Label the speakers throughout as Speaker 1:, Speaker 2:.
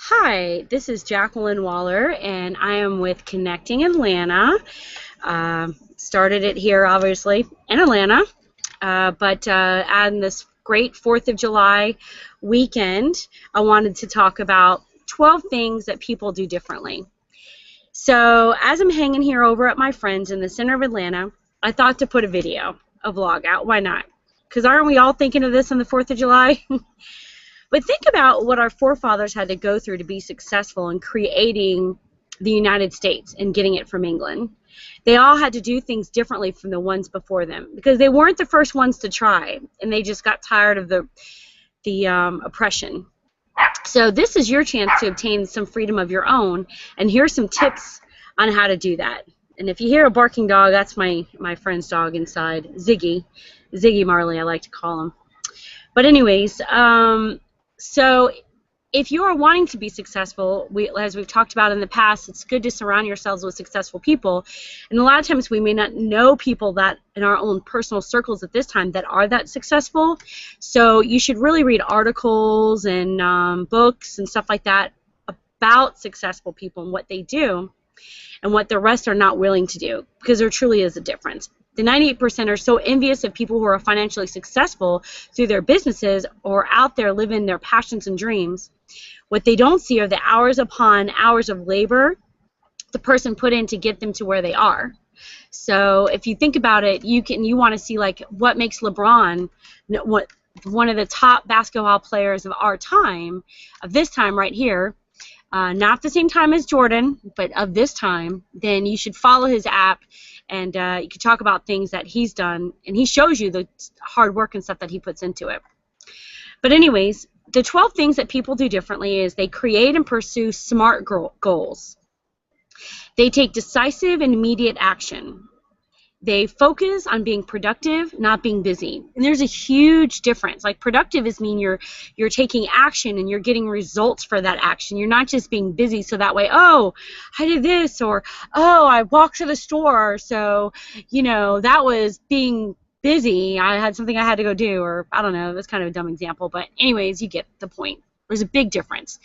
Speaker 1: Hi, this is Jacqueline Waller, and I am with Connecting Atlanta. Started it here, obviously, in Atlanta, but on this great 4th of July weekend, I wanted to talk about 12 things that people do differently. So as I'm hanging here over at my friend's in the center of Atlanta, I thought to put a vlog out. Why not? Because aren't we all thinking of this on the 4th of July? But think about what our forefathers had to go through to be successful in creating the United States and getting it from England. They all had to do things differently from the ones before them because they weren't the first ones to try, and they just got tired of the oppression. So this is your chance to obtain some freedom of your own, and here's some tips on how to do that. And if you hear a barking dog, that's my friend's dog inside, Ziggy Marley, I like to call him. But anyways, so if you are wanting to be successful, as we've talked about in the past, it's good to surround yourselves with successful people. And a lot of times we may not know people that in our own personal circles at this time that are that successful. So you should really read articles and books and stuff like that about successful people and what they do and what the rest are not willing to do, because there truly is a difference. The 98% are so envious of people who are financially successful through their businesses or out there living their passions and dreams. What they don't see are the hours upon hours of labor the person put in to get them to where they are. So if you think about it, you want to see like what makes LeBron one of the top basketball players of our time, of this time right here. Not the same time as Jordan, but of this time, then you should follow his app, and you can talk about things that he's done, and he shows you the hard work and stuff that he puts into it. But anyways, the 12 things that people do differently is they create and pursue SMART goals. They take decisive and immediate action. They focus on being productive, not being busy. And there's a huge difference. Like productive is mean you're taking action and you're getting results for that action. You're not just being busy so that way, oh, I did this, or oh, I walked to the store, so, that was being busy. I had something I had to go do, or I don't know. That's kind of a dumb example. But anyways, you get the point. There's a big difference.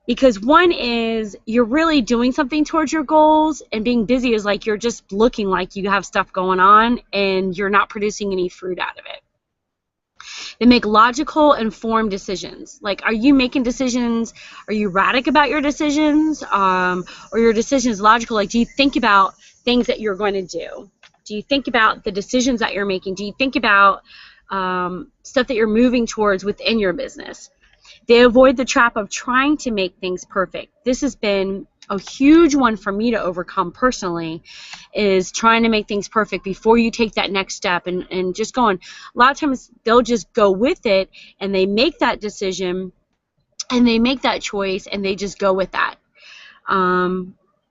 Speaker 1: Because one is you're really doing something towards your goals, and being busy is like you're just looking like you have stuff going on and you're not producing any fruit out of it. They make logical, informed decisions. Like, are you making decisions? Are you erratic about your decisions? Or your decisions logical? Like, do you think about things that you're going to do? Do you think about the decisions that you're making? Do you think about stuff that you're moving towards within your business? They avoid the trap of trying to make things perfect. This has been a huge one for me to overcome personally, is trying to make things perfect before you take that next step and just going. A lot of times they'll just go with it, and they make that decision and they make that choice and they just go with that.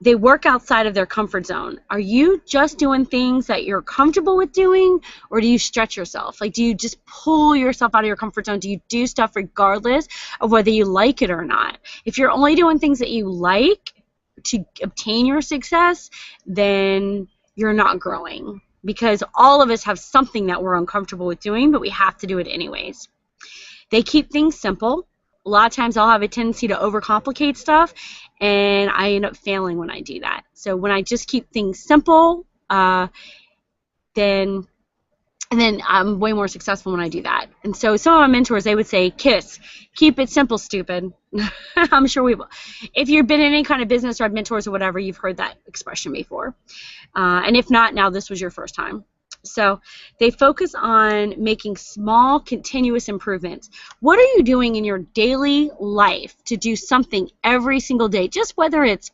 Speaker 1: They work outside of their comfort zone. Are you just doing things that you're comfortable with doing, or do you stretch yourself? Like, do you just pull yourself out of your comfort zone? Do you do stuff regardless of whether you like it or not? If you're only doing things that you like to obtain your success, then you're not growing, because all of us have something that we're uncomfortable with doing, but we have to do it anyways. They keep things simple. A lot of times I'll have a tendency to overcomplicate stuff, and I end up failing when I do that. So when I just keep things simple, then I'm way more successful when I do that. And so some of my mentors, they would say, KISS, keep it simple, stupid. I'm sure if you've been in any kind of business or have mentors or whatever, you've heard that expression before. And if not, now this was your first time. So they focus on making small, continuous improvements. What are you doing in your daily life to do something every single day? Just whether it's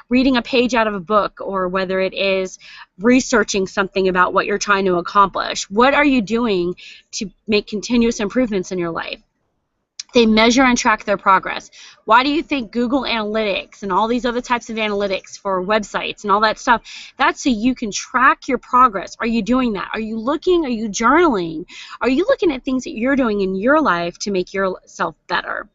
Speaker 1: reading a page out of a book, or whether it is researching something about what you're trying to accomplish. What are you doing to make continuous improvements in your life? They measure and track their progress. Why do you think Google Analytics and all these other types of analytics for websites and all that stuff, that's so you can track your progress. Are you doing that? Are you looking? Are you journaling? Are you looking at things that you're doing in your life to make yourself better?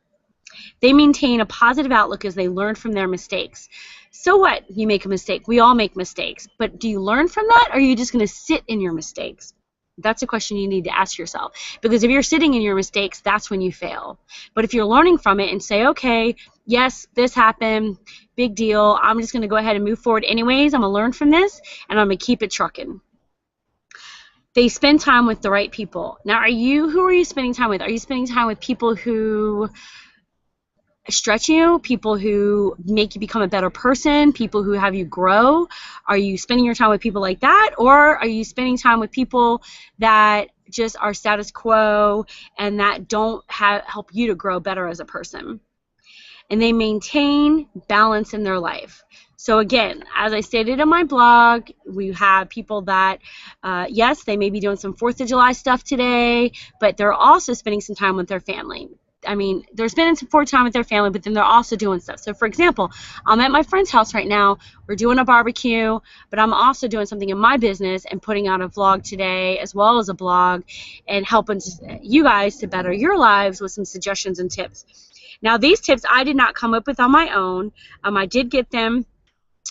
Speaker 1: They maintain a positive outlook as they learn from their mistakes. So what? You make a mistake. We all make mistakes. But do you learn from that, or are you just going to sit in your mistakes? That's a question you need to ask yourself. Because if you're sitting in your mistakes, that's when you fail. But if you're learning from it and say, okay, yes, this happened, big deal, I'm just going to go ahead and move forward anyways. I'm going to learn from this, and I'm going to keep it trucking. They spend time with the right people. Now, who are you spending time with? Are you spending time with people who stretch you, people who make you become a better person, people who have you grow? Are you spending your time with people like that, or are you spending time with people that just are status quo and that don't help you to grow better as a person? And they maintain balance in their life. So again, as I stated in my blog, we have people that, yes, they may be doing some 4th of July stuff today, but they're also spending some time with their family. I mean, they're spending some time with their family, but then they're also doing stuff. So, for example, I'm at my friend's house right now. We're doing a barbecue, but I'm also doing something in my business and putting out a vlog today as well as a blog and helping you guys to better your lives with some suggestions and tips. Now, these tips I did not come up with on my own. I did get them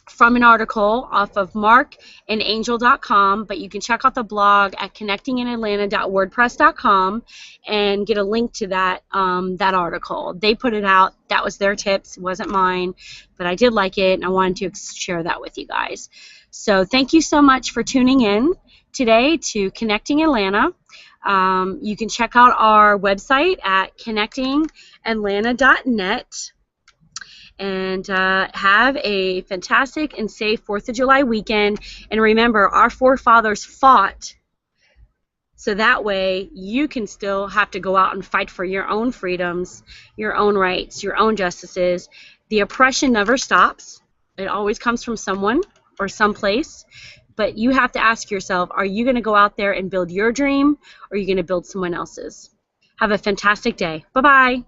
Speaker 1: from an article off of markandangel.com, but you can check out the blog at connectinginatlanta.wordpress.com and get a link to that article. They put it out. That was their tips. It wasn't mine, but I did like it, and I wanted to share that with you guys. So thank you so much for tuning in today to Connecting Atlanta. You can check out our website at connectingatlanta.net. And have a fantastic and safe 4th of July weekend. And remember, our forefathers fought so that way you can still have to go out and fight for your own freedoms, your own rights, your own justices. The oppression never stops. It always comes from someone or someplace. But you have to ask yourself, are you going to go out there and build your dream, or are you going to build someone else's? Have a fantastic day. Bye-bye.